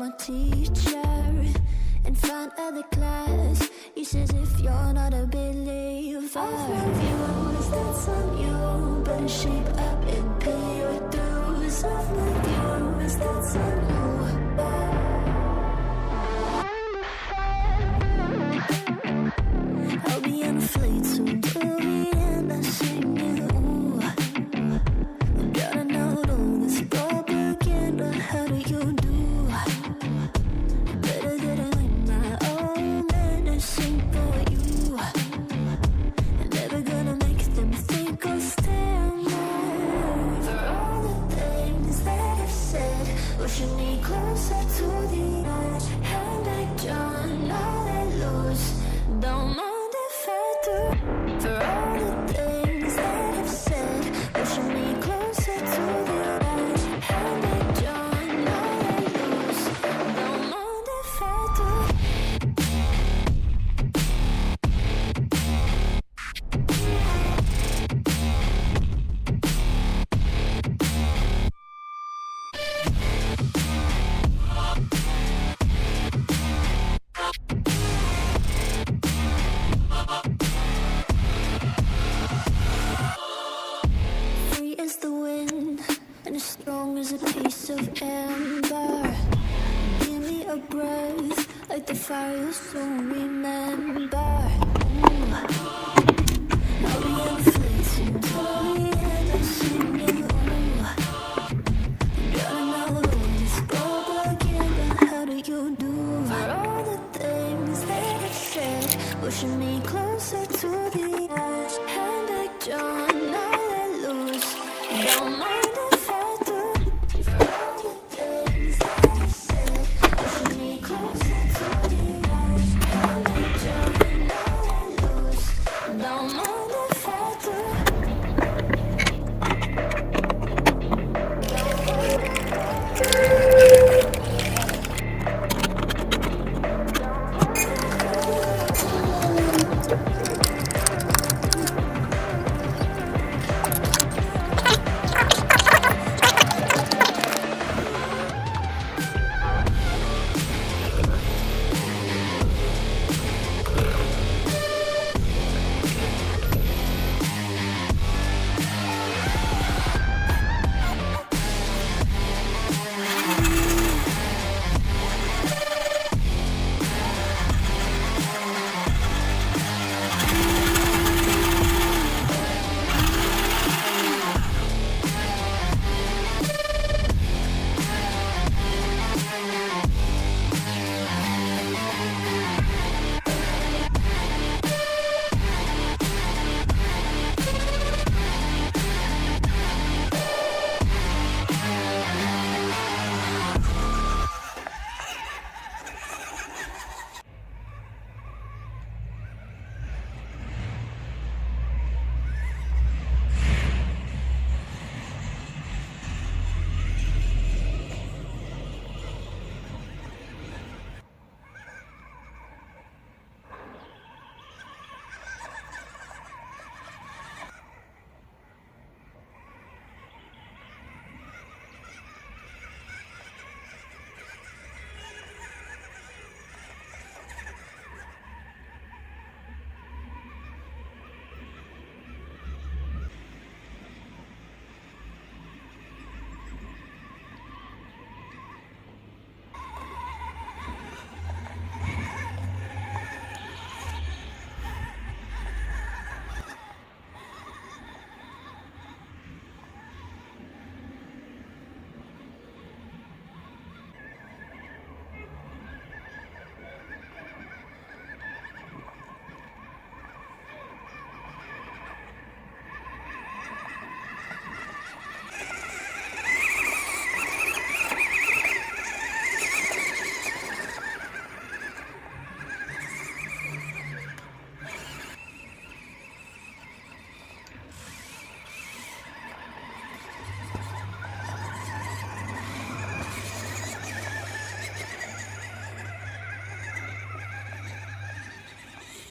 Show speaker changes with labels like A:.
A: my teacher and find other class. He says if you're not a believer, views, that's on you. Better shape up and pay your dues. Off my views, that's on you. I'll be on a flight soon, and I'm singing, ooh. Gotta know all this propaganda, how do you do? Better get it like my own medicine for you. Never gonna make them think I'll stand there. For all the things that I've said, pushing me closer to the edge. And I don't know that lose, don't mind if I do. For all the things that I've said, pushing me closer to the edge. And I don't know that lose, don't mind if I do. Free as the wind and as strong as a piece of amber. Give me a breath like the fire you'll soon remember. Ooh. I'll be on a flight soon, and I'm singing, ooh. Gotta know all this propaganda, how do you do? For all the things that I've said, pushing me closer to the edge.